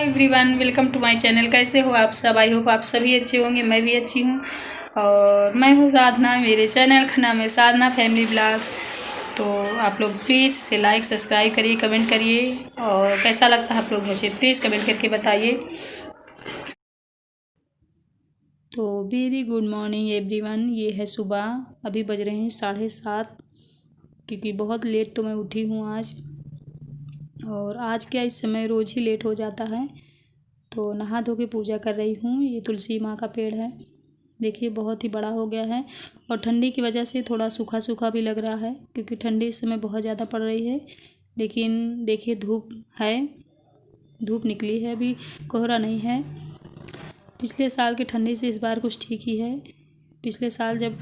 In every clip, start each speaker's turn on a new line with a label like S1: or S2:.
S1: Hi everyone, welcome to my channel. कैसे हो आप सब? आई होप आप सभी अच्छे होंगे। मैं भी अच्छी हूँ और मैं हूँ साधना। मेरे चैनल का नाम है साधना फैमिली ब्लॉग्स। तो आप लोग प्लीज़ इसे लाइक सब्सक्राइब करिए, कमेंट करिए और कैसा लगता है आप लोग मुझे प्लीज़ कमेंट करके बताइए। तो वेरी गुड मॉर्निंग एवरीवन। ये है सुबह, अभी बज रहे हैं 7:30 क्योंकि बहुत लेट तो मैं उठी हूँ आज। और आज क्या, इस समय रोज़ ही लेट हो जाता है। तो नहा धो के पूजा कर रही हूँ। ये तुलसी माँ का पेड़ है, देखिए बहुत ही बड़ा हो गया है और ठंडी की वजह से थोड़ा सूखा सूखा भी लग रहा है क्योंकि ठंडी इस समय बहुत ज़्यादा पड़ रही है। लेकिन देखिए धूप है, धूप निकली है, अभी कोहरा नहीं है। पिछले साल की ठंडी से इस बार कुछ ठीक ही है। पिछले साल जब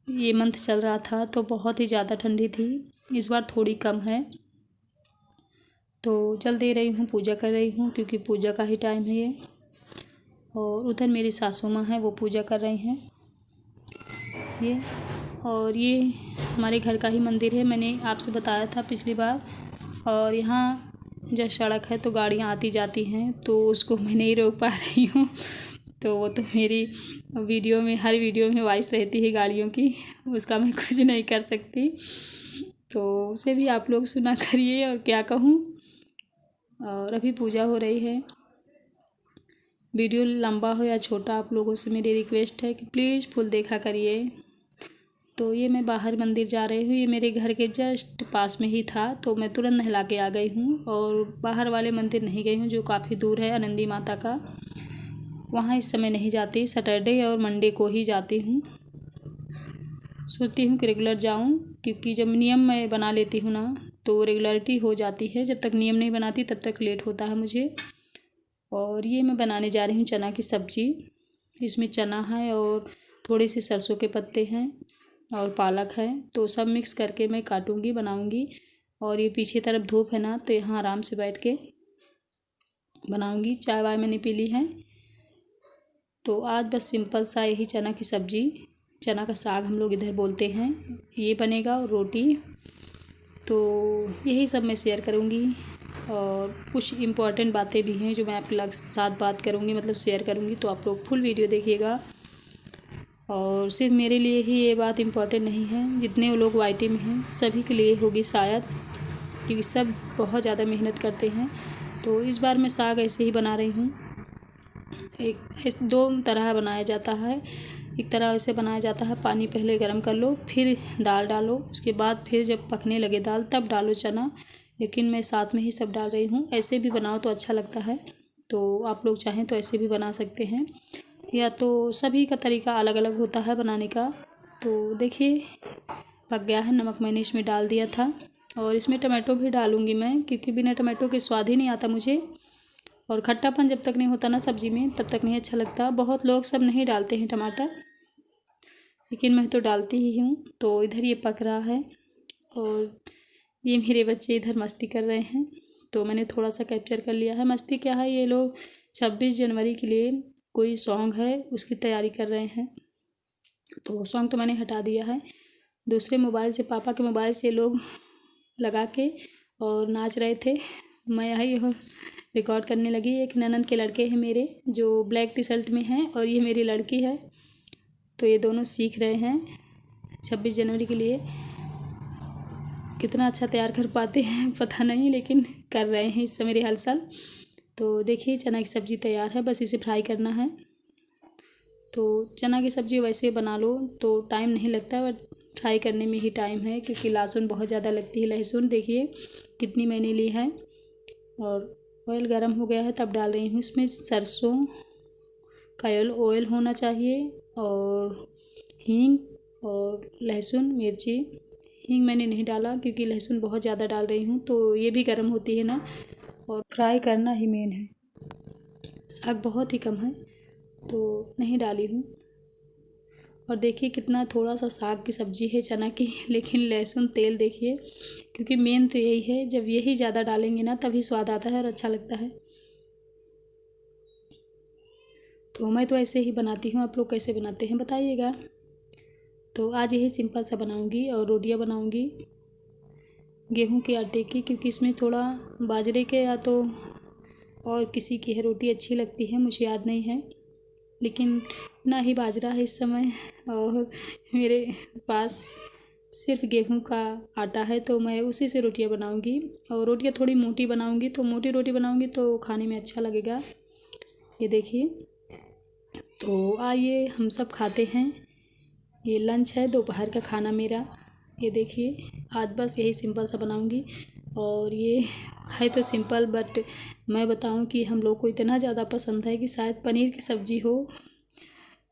S1: ये मंथ चल रहा था तो बहुत ही ज़्यादा ठंडी थी, इस बार थोड़ी कम है। तो जल दे रही हूँ, पूजा कर रही हूँ क्योंकि पूजा का ही टाइम है ये। और उधर मेरी सासू माँ हैं, वो पूजा कर रही हैं ये। और ये हमारे घर का ही मंदिर है, मैंने आपसे बताया था पिछली बार। और यहाँ जो सड़क है तो गाड़ियाँ आती जाती हैं तो उसको मैं नहीं रोक पा रही हूँ। तो वो तो मेरी वीडियो में, हर वीडियो में वॉइस रहती है गाड़ियों की, उसका मैं कुछ नहीं कर सकती। तो उसे भी आप लोग सुना करिए और क्या कहूँ। और अभी पूजा हो रही है। वीडियो लंबा हो या छोटा, आप लोगों से मेरी रिक्वेस्ट है कि प्लीज़ फुल देखा करिए। तो ये मैं बाहर मंदिर जा रही हूँ, ये मेरे घर के जस्ट पास में ही था तो मैं तुरंत नहला के आ गई हूँ। और बाहर वाले मंदिर नहीं गई हूँ जो काफ़ी दूर है, आनंदी माता का, वहाँ इस समय नहीं जाती। सैटरडे और मंडे को ही जाती हूँ। सोचती हूँ कि रेगुलर जाऊँ क्योंकि जब नियम मैं बना लेती हूँ ना तो रेगुलरिटी हो जाती है। जब तक नियम नहीं बनाती तब तक लेट होता है मुझे। और ये मैं बनाने जा रही हूँ चना की सब्ज़ी। इसमें चना है और थोड़े से सरसों के पत्ते हैं और पालक है, तो सब मिक्स करके मैं काटूँगी, बनाऊँगी। और ये पीछे तरफ धूप है ना तो यहाँ आराम से बैठ के बनाऊँगी। चाय वाय मैंने पी ली है। तो आज बस सिंपल सा यही चना की सब्ज़ी, चना का साग हम लोग इधर बोलते हैं, ये बनेगा और रोटी। तो यही सब मैं शेयर करूँगी और कुछ इम्पॉर्टेंट बातें भी हैं जो मैं आपके साथ बात करूँगी, मतलब शेयर करूँगी। तो आप लोग फुल वीडियो देखिएगा। और सिर्फ मेरे लिए ही ये बात इम्पॉर्टेंट नहीं है, जितने लोग वाईटी में हैं सभी के लिए होगी शायद, क्योंकि सब बहुत ज़्यादा मेहनत करते हैं। तो इस बार मैं साग ऐसे ही बना रही हूँ। दो तरह बनाया जाता है। एक तरह ऐसे बनाया जाता है, पानी पहले गर्म कर लो, फिर दाल डालो, उसके बाद फिर जब पकने लगे दाल तब डालो चना। लेकिन मैं साथ में ही सब डाल रही हूँ। ऐसे भी बनाओ तो अच्छा लगता है, तो आप लोग चाहें तो ऐसे भी बना सकते हैं, या तो सभी का तरीका अलग अलग होता है बनाने का। तो देखिए पक गया है, नमक मैंने इसमें डाल दिया था। और इसमें टमाटो भी डालूँगी मैं क्योंकि बिना टमाटो के स्वाद ही नहीं आता मुझे। और खट्टापन जब तक नहीं होता ना सब्ज़ी में तब तक नहीं अच्छा लगता। बहुत लोग सब नहीं डालते हैं टमाटर, लेकिन मैं तो डालती ही हूँ। तो इधर ये पक रहा है और ये मेरे बच्चे इधर मस्ती कर रहे हैं, तो मैंने थोड़ा सा कैप्चर कर लिया है। मस्ती क्या है, ये लोग 26 जनवरी के लिए कोई सॉन्ग है उसकी तैयारी कर रहे हैं। तो सॉन्ग तो मैंने हटा दिया है, दूसरे मोबाइल से, पापा के मोबाइल से लोग लगा के और नाच रहे थे। मैं यही रिकॉर्ड करने लगी। एक ननंद के लड़के हैं मेरे जो ब्लैक टी शर्ट में हैं और ये मेरी लड़की है, तो ये दोनों सीख रहे हैं 26 जनवरी के लिए। कितना अच्छा तैयार कर पाते हैं पता नहीं, लेकिन कर रहे हैं इस समय रिहर्सल। तो देखिए चना की सब्ज़ी तैयार है, बस इसे फ्राई करना है। तो चना की सब्ज़ी वैसे बना लो तो टाइम नहीं लगता, बट फ्राई करने में ही टाइम है क्योंकि लहसुन बहुत ज़्यादा लगती है। लहसुन देखिए कितनी मैंने ली है। और ऑयल गर्म हो गया है तब डाल रही हूँ इसमें सरसों का ऑयल होना चाहिए, और हींग और लहसुन मिर्ची। हींग मैंने नहीं डाला क्योंकि लहसुन बहुत ज़्यादा डाल रही हूँ तो ये भी गर्म होती है ना, और फ्राई करना ही मेन है। साग बहुत ही कम है तो नहीं डाली हूँ। और देखिए कितना थोड़ा सा साग की सब्ज़ी है चना की, लेकिन लहसुन तेल देखिए, क्योंकि मेन तो यही है, जब यही ज़्यादा डालेंगे ना तभी स्वाद आता है और अच्छा लगता है। तो मैं तो ऐसे ही बनाती हूँ, आप लोग कैसे बनाते हैं बताइएगा। तो आज यही सिंपल सा बनाऊँगी और रोटियाँ बनाऊँगी गेहूं के आटे की, क्योंकि इसमें थोड़ा बाजरे के या तो और किसी की है रोटी अच्छी लगती है, मुझे याद नहीं है, लेकिन ना ही बाजरा है इस समय और मेरे पास सिर्फ गेहूं का आटा है, तो मैं उसी से रोटियां बनाऊंगी। और रोटियां थोड़ी मोटी बनाऊंगी, तो मोटी रोटी बनाऊंगी तो खाने में अच्छा लगेगा। ये देखिए, तो आइए हम सब खाते हैं। ये लंच है, दोपहर का खाना मेरा। ये देखिए, आज बस यही सिंपल सा बनाऊंगी। और ये है तो सिंपल, बट मैं बताऊं कि हम लोग को इतना ज़्यादा पसंद है कि शायद पनीर की सब्ज़ी हो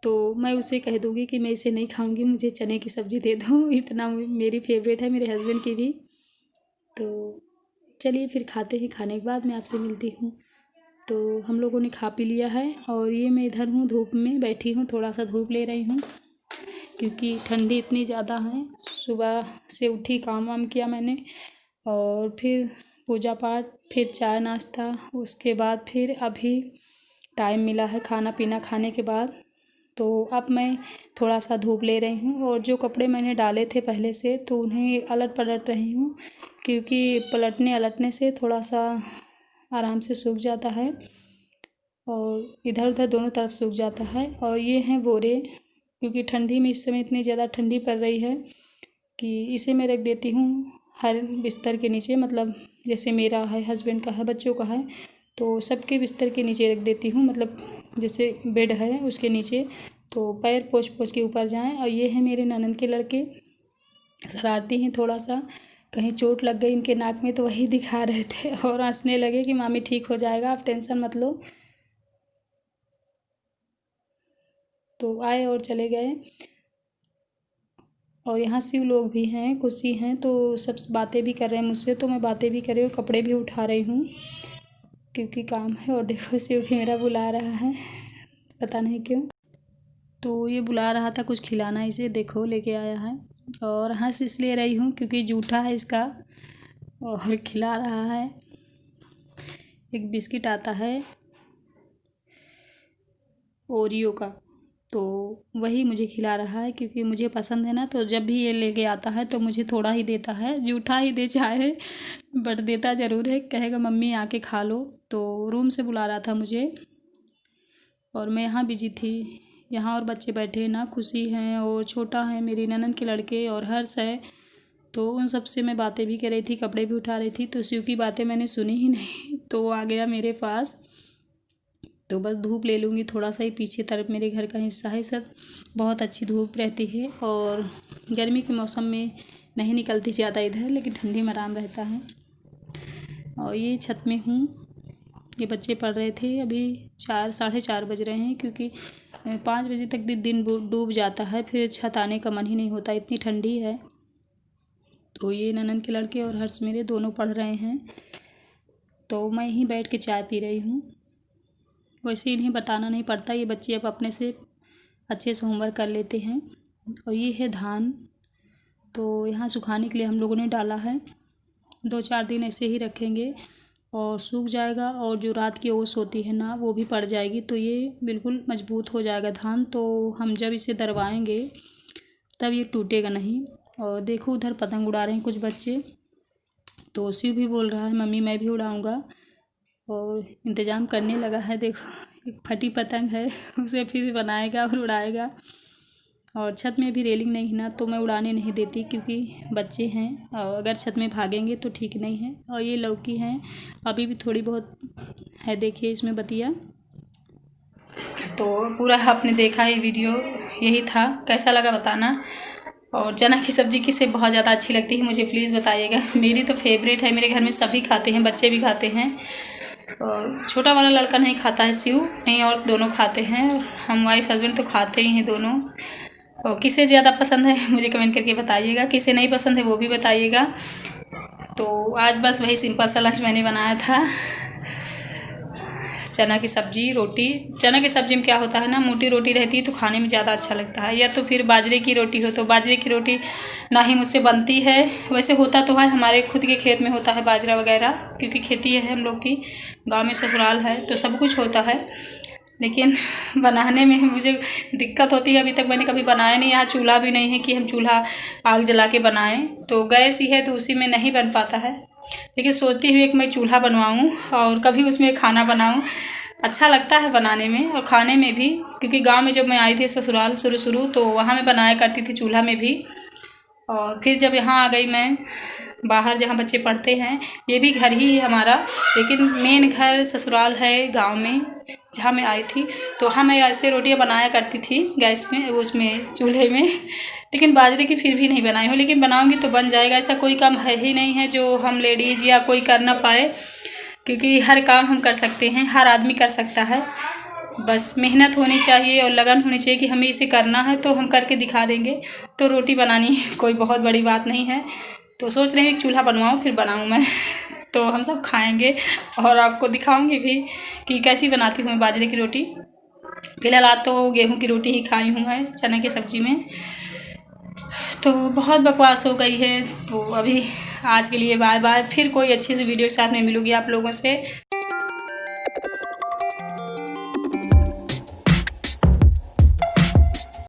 S1: तो मैं उसे कह दूँगी कि मैं इसे नहीं खाऊंगी, मुझे चने की सब्ज़ी दे दो। इतना मेरी फेवरेट है, मेरे हस्बैंड की भी। तो चलिए फिर खाते हैं, खाने के बाद मैं आपसे मिलती हूँ। तो हम लोगों ने खा पी लिया है और ये मैं इधर हूँ, धूप में बैठी हूँ, थोड़ा सा धूप ले रही हूँ क्योंकि ठंडी इतनी ज़्यादा है। सुबह से उठी, काम वाम किया मैंने और फिर पूजा पाठ, फिर चाय नाश्ता, उसके बाद फिर अभी टाइम मिला है खाना पीना खाने के बाद। तो अब मैं थोड़ा सा धूप ले रही हूँ और जो कपड़े मैंने डाले थे पहले से तो उन्हें अलट पलट रही हूँ, क्योंकि पलटने अलटने से थोड़ा सा आराम से सूख जाता है और इधर उधर दोनों तरफ सूख जाता है। और ये हैं बोरे, क्योंकि ठंडी में इस समय इतनी ज़्यादा ठंडी पड़ रही है कि इसे मैं रख देती हूँ हर बिस्तर के नीचे, मतलब जैसे मेरा है, हस्बैंड का है, बच्चों का है, तो सबके बिस्तर के नीचे रख देती हूँ, मतलब जैसे बेड है उसके नीचे, तो पैर पोंछ पोंछ के ऊपर जाएं। और ये है मेरे ननंद के लड़के, शरारती हैं थोड़ा सा, कहीं चोट लग गई इनके नाक में तो वही दिखा रहे थे और हंसने लगे कि मामी ठीक हो जाएगा, आप टेंशन मत लो। तो आए और चले गए। और यहाँ शिव लोग भी हैं, खुशी हैं, तो सब बातें भी कर रहे हैं मुझसे, तो मैं बातें भी कर रही हूँ, कपड़े भी उठा रही हूँ क्योंकि काम है। और देखो, शिव भी मेरा बुला रहा है, पता नहीं क्यों। तो ये बुला रहा था कुछ खिलाना इसे, देखो लेके आया है। और हंस इसलिए रही हूँ क्योंकि जूठा है इसका और खिला रहा है। एक बिस्किट आता है ओरियो का, तो वही मुझे खिला रहा है क्योंकि मुझे पसंद है ना, तो जब भी ये लेके आता है तो मुझे थोड़ा ही देता है, जूठा ही दे चाहे, बट देता ज़रूर है। कहेगा मम्मी आके खा लो। तो रूम से बुला रहा था मुझे और मैं यहाँ बिजी थी। यहाँ और बच्चे बैठे हैं ना, खुशी हैं और छोटा है, मेरी ननंद के लड़के और हर्ष है, तो उन सब से मैं बातें भी कर रही थी, कपड़े भी उठा रही थी। तो शिव की बातें मैंने सुनी ही नहीं, तो आ गया मेरे पास। तो बस धूप ले लूँगी, थोड़ा सा ही पीछे तरफ मेरे घर का हिस्सा है सब, बहुत अच्छी धूप रहती है और गर्मी के मौसम में नहीं निकलती ज़्यादा इधर, लेकिन ठंडी में आराम रहता है। और ये छत में हूँ, ये बच्चे पढ़ रहे थे, अभी 4 साढ़े 4 बज रहे हैं, क्योंकि 5 बजे तक दिन डूब जाता है, फिर छत आने का मन ही नहीं होता, इतनी ठंडी है। तो ये ननंद के लड़के और हर्ष मेरे दोनों पढ़ रहे हैं, तो मैं यहीं बैठ के चाय पी रही हूँ। वैसे इन्हें बताना नहीं पड़ता, ये बच्चे अब अपने से अच्छे से होमवर्क कर लेते हैं। और ये है धान, तो यहाँ सुखाने के लिए हम लोगों ने डाला है, 2-4 दिन ऐसे ही रखेंगे और सूख जाएगा। और जो रात की ओस होती है ना, वो भी पड़ जाएगी, तो ये बिल्कुल मजबूत हो जाएगा धान। तो हम जब इसे दरवाएंगे तब ये टूटेगा नहीं। और देखो उधर पतंग उड़ा रहे हैं कुछ बच्चे, तो शिव भी बोल रहा है मम्मी मैं भी उड़ाऊँगा, और इंतज़ाम करने लगा है। देखो एक फटी पतंग है, उसे फिर बनाएगा और उड़ाएगा। और छत में भी रेलिंग नहीं है ना, तो मैं उड़ाने नहीं देती क्योंकि बच्चे हैं, और अगर छत में भागेंगे तो ठीक नहीं है। और ये लौकी है, अभी भी थोड़ी बहुत है, देखिए इसमें बतिया। तो पूरा आपने देखा ही वीडियो, यही था, कैसा लगा बताना। और चना की सब्ज़ी किसे बहुत ज़्यादा अच्छी लगती है मुझे प्लीज़ बताइएगा। मेरी तो फेवरेट है, मेरे घर में सभी खाते हैं, बच्चे भी खाते हैं। और छोटा वाला लड़का नहीं खाता है, शिव नहीं, और दोनों खाते हैं। हम वाइफ हस्बैंड तो खाते ही हैं दोनों। और किसे ज़्यादा पसंद है मुझे कमेंट करके बताइएगा, किसे नहीं पसंद है वो भी बताइएगा। तो आज बस वही सिंपल सा लंच मैंने बनाया था, चना की सब्ज़ी रोटी। चना की सब्ज़ी में क्या होता है ना, मोटी रोटी रहती है तो खाने में ज़्यादा अच्छा लगता है, या तो फिर बाजरे की रोटी हो, तो बाजरे की रोटी ना ही मुझसे बनती है। वैसे होता तो है, हमारे खुद के खेत में होता है बाजरा वगैरह, क्योंकि खेती है हम लोग की, गांव में ससुराल है, तो सब कुछ होता है। लेकिन बनाने में मुझे दिक्कत होती है, अभी तक मैंने कभी बनाया नहीं। यहाँ चूल्हा भी नहीं है कि हम चूल्हा आग जला के बनाएं, तो गैस ही है तो उसी में नहीं बन पाता है। लेकिन सोचती हूँ कि मैं चूल्हा बनवाऊँ और कभी उसमें खाना बनाऊँ। अच्छा लगता है बनाने में और खाने में भी, क्योंकि गांव में जब मैं आई थी ससुराल शुरू तो वहाँ मैं बनाया करती थी चूल्हा में भी। और फिर जब यहाँ आ गई मैं बाहर जहाँ बच्चे पढ़ते हैं, ये भी घर ही है हमारा, लेकिन मेन घर ससुराल है गांव में जहाँ मैं आई थी। तो वहाँ मैं ऐसे रोटियाँ बनाया करती थी गैस में, उसमें चूल्हे में, लेकिन बाजरे की फिर भी नहीं बनाई हूँ। लेकिन बनाऊँगी तो बन जाएगा। ऐसा कोई काम है ही नहीं है जो हम लेडीज़ या कोई कर ना पाए, क्योंकि हर काम हम कर सकते हैं, हर आदमी कर सकता है। बस मेहनत होनी चाहिए और लगन होनी चाहिए कि हमें इसे करना है तो हम करके दिखा देंगे। तो रोटी बनानी कोई बहुत बड़ी बात नहीं है। तो सोच रही हूँ एक चूल्हा बनवाऊँ फिर बनाऊँ मैं तो हम सब खाएंगे और आपको दिखाऊंगी भी कि कैसी बनाती हूँ मैं बाजरे की रोटी। फिलहाल आज तो गेहूं की रोटी ही खाई हूँ मैं चने की सब्ज़ी में। तो बहुत बकवास हो गई है, तो अभी आज के लिए बाय बाय। फिर कोई अच्छी सी वीडियो के साथ में मिलूंगी आप लोगों से।